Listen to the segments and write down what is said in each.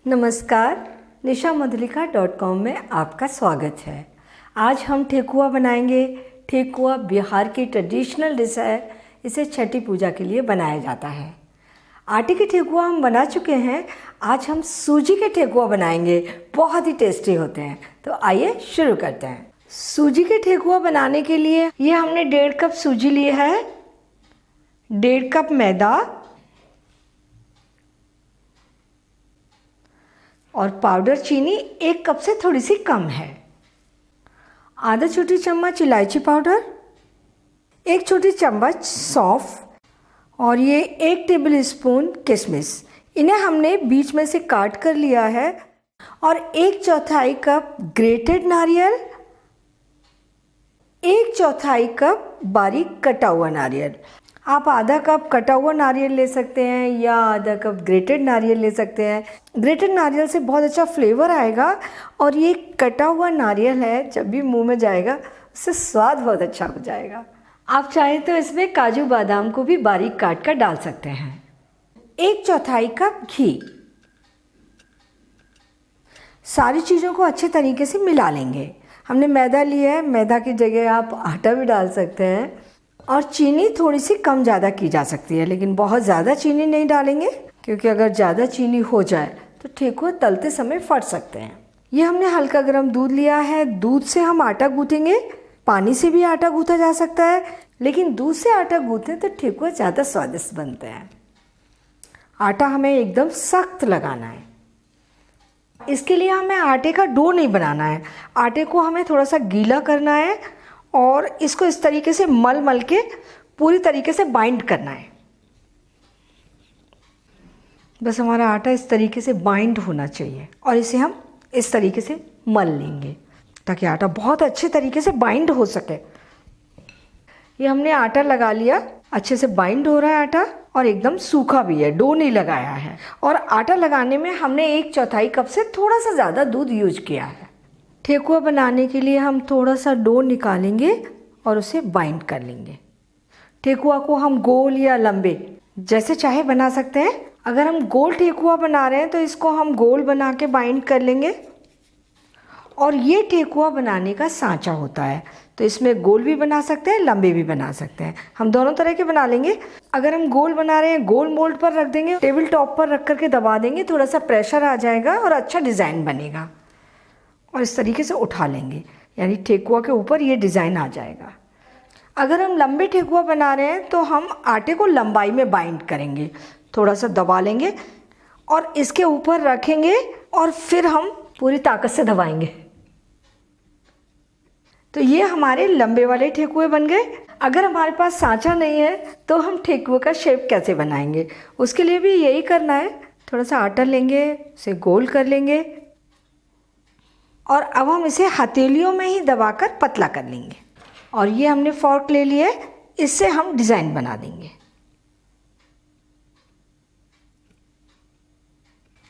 नमस्कार, nishamudlika.com में आपका स्वागत है। आज हम ठेकुआ बनाएंगे। ठेकुआ बिहार की ट्रेडिशनल डिश है। इसे छठी पूजा के लिए बनाया जाता है। आटे के ठेकुआ हम बना चुके हैं। आज हम सूजी के ठेकुआ बनाएंगे। बहुत ही टेस्टी होते हैं। तो आइए शुरू करते हैं। सूजी के ठेकुआ बनाने के लिए ये हमने 1.5 कप सूजी ली है, 1.5 कप मैदा और पाउडर चीनी 1 कप से थोड़ी सी कम है। आधा छोटी चम्मच इलायची पाउडर, 1 छोटी चम्मच सौंफ और ये 1 टेबल स्पून किशमिश। इन्हें हमने बीच में से काट कर लिया है। और 1/4 कप ग्रेटेड नारियल, 1/4 कप बारीक कटा हुआ नारियल। आप आधा कप कटा हुआ नारियल ले सकते हैं या आधा कप ग्रेटेड नारियल ले सकते हैं। ग्रेटेड नारियल से बहुत अच्छा फ्लेवर आएगा और ये कटा हुआ नारियल है, जब भी मुंह में जाएगा उससे स्वाद बहुत अच्छा हो जाएगा। आप चाहें तो इसमें काजू बादाम को भी बारीक काट कर डाल सकते हैं। 1/4 कप घी। सारी चीज़ों को अच्छे तरीके से मिला लेंगे। हमने मैदा लिया है, मैदा की जगह आप आटा भी डाल सकते हैं। और चीनी थोड़ी सी कम ज़्यादा की जा सकती है, लेकिन बहुत ज़्यादा चीनी नहीं डालेंगे क्योंकि अगर ज़्यादा चीनी हो जाए तो ठेकुआ तलते समय फट सकते हैं। ये हमने हल्का गर्म दूध लिया है। दूध से हम आटा गूँथेंगे। पानी से भी आटा गूँथा जा सकता है, लेकिन दूध से आटा गूँथें तो ठेकुआ ज़्यादा स्वादिष्ट बनते हैं। आटा हमें एकदम सख्त लगाना है। इसके लिए हमें आटे का डो नहीं बनाना है। आटे को हमें थोड़ा सा गीला करना है और इसको इस तरीके से मल के पूरी तरीके से बाइंड करना है। बस हमारा आटा इस तरीके से बाइंड होना चाहिए और इसे हम इस तरीके से मल लेंगे ताकि आटा बहुत अच्छे तरीके से बाइंड हो सके। ये हमने आटा लगा लिया, अच्छे से बाइंड हो रहा है आटा और एकदम सूखा भी है, डो नहीं लगाया है। और आटा लगाने में हमने 1/4 कप से थोड़ा सा ज़्यादा दूध यूज किया है। ठेकुआ बनाने के लिए हम थोड़ा सा डो निकालेंगे और उसे बाइंड कर लेंगे। ठेकुआ को हम गोल या लंबे जैसे चाहे बना सकते हैं। अगर हम गोल ठेकुआ बना रहे हैं तो इसको हम गोल बना के बाइंड कर लेंगे। और ये ठेकुआ बनाने का सांचा होता है, तो इसमें गोल भी बना सकते हैं, लंबे भी बना सकते हैं। हम दोनों तरह के बना लेंगे। अगर हम गोल बना रहे हैं, गोल मोल्ड पर रख देंगे, टेबल टॉप पर रख करके दबा देंगे, थोड़ा सा प्रेशर आ जाएगा और अच्छा डिज़ाइन बनेगा। और इस तरीके से उठा लेंगे, यानी ठेकुआ के ऊपर ये डिज़ाइन आ जाएगा। अगर हम लंबे ठेकुआ बना रहे हैं तो हम आटे को लंबाई में बाइंड करेंगे, थोड़ा सा दबा लेंगे और इसके ऊपर रखेंगे और फिर हम पूरी ताकत से दबाएंगे। तो ये हमारे लंबे वाले ठेकुए बन गए। अगर हमारे पास सांचा नहीं है तो हम ठेकुए का शेप कैसे बनाएंगे, उसके लिए भी यही करना है। थोड़ा सा आटा लेंगे, उसे गोल कर लेंगे और अब हम इसे हथेलियों में ही दबाकर पतला कर लेंगे। और ये हमने फॉर्क ले लिया है, इससे हम डिज़ाइन बना देंगे।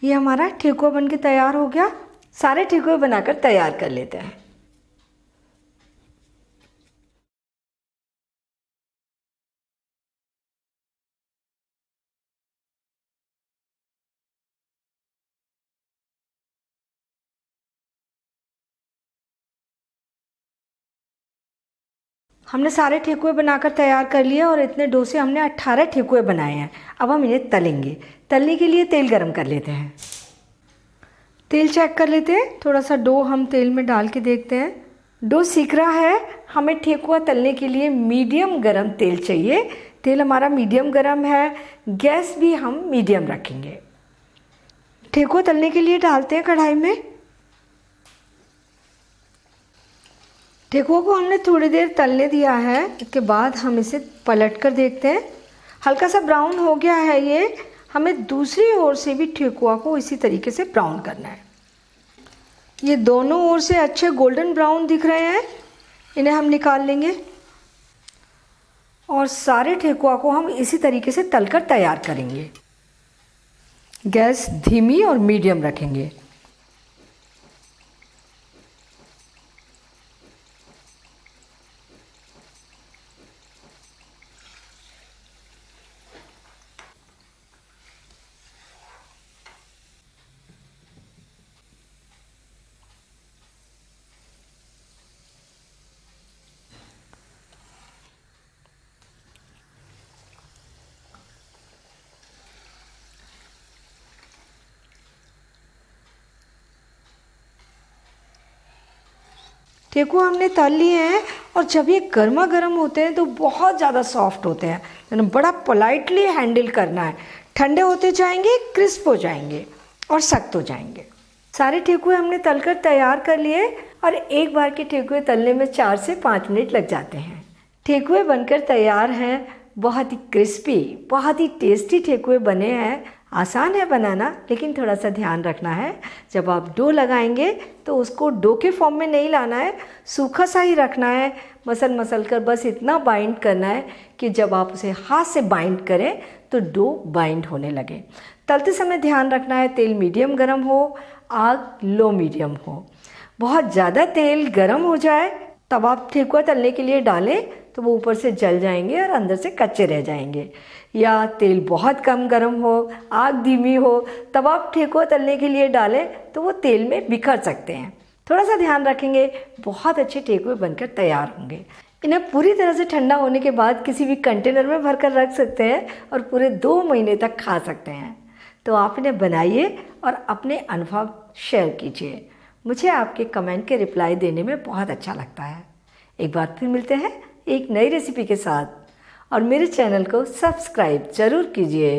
ये हमारा ठेकुआ बनके तैयार हो गया। सारे ठेकुए बनाकर तैयार कर लेते हैं। हमने सारे ठेकुए बनाकर तैयार कर लिए और इतने डो से हमने 18 ठेकुए बनाए हैं। अब हम इन्हें तलेंगे। तलने के लिए तेल गरम कर लेते हैं। तेल चेक कर लेते हैं। थोड़ा सा डो हम तेल में डाल के देखते हैं। डो सीख रहा है। हमें ठेकुआ तलने के लिए मीडियम गरम तेल चाहिए। तेल हमारा मीडियम गरम है। गैस भी हम मीडियम रखेंगे। ठेकुआ तलने के लिए डालते हैं कढ़ाई में। ठेकुआ को हमने थोड़ी देर तलने दिया है। इसके बाद हम इसे पलट कर देखते हैं। हल्का सा ब्राउन हो गया है ये। हमें दूसरी ओर से भी ठेकुआ को इसी तरीके से ब्राउन करना है। ये दोनों ओर से अच्छे गोल्डन ब्राउन दिख रहे हैं, इन्हें हम निकाल लेंगे। और सारे ठेकुआ को हम इसी तरीके से तलकर तैयार करेंगे। गैस धीमी और मीडियम रखेंगे। ठेकुआ हमने तल लिए हैं और जब ये गर्मा गर्म होते हैं तो बहुत ज़्यादा सॉफ्ट होते हैं, यानी बड़ा पोलाइटली हैंडल करना है। ठंडे होते जाएंगे, क्रिस्प हो जाएंगे और सख्त हो जाएंगे। सारे ठेकुए हमने तलकर तैयार कर लिए और एक बार के ठेकुए तलने में 4 से 5 मिनट लग जाते हैं। ठेकुए बनकर तैयार हैं। बहुत ही क्रिस्पी, बहुत ही टेस्टी ठेकुए बने हैं। आसान है बनाना, लेकिन थोड़ा सा ध्यान रखना है। जब आप डो लगाएंगे तो उसको डो के फॉर्म में नहीं लाना है, सूखा सा ही रखना है। मसल कर बस इतना बाइंड करना है कि जब आप उसे हाथ से बाइंड करें तो डो बाइंड होने लगे। तलते समय ध्यान रखना है तेल मीडियम गर्म हो, आग लो मीडियम हो। बहुत ज़्यादा तेल गर्म हो जाए तब आप ठेकुआ तलने के लिए डालें तो वो ऊपर से जल जाएंगे और अंदर से कच्चे रह जाएंगे। या तेल बहुत कम गर्म हो, आग धीमी हो, तब आप ठेकुआ तलने के लिए डालें तो वो तेल में बिखर सकते हैं। थोड़ा सा ध्यान रखेंगे, बहुत अच्छे ठेकुए बनकर तैयार होंगे। इन्हें पूरी तरह से ठंडा होने के बाद किसी भी कंटेनर में भरकर रख सकते हैं और पूरे 2 महीने तक खा सकते हैं। तो आप इन्हें बनाइए और अपने अनुभव शेयर कीजिए। मुझे आपके कमेंट के रिप्लाई देने में बहुत अच्छा लगता है। एक बार फिर मिलते हैं एक नई रेसिपी के साथ और मेरे चैनल को सब्सक्राइब ज़रूर कीजिए।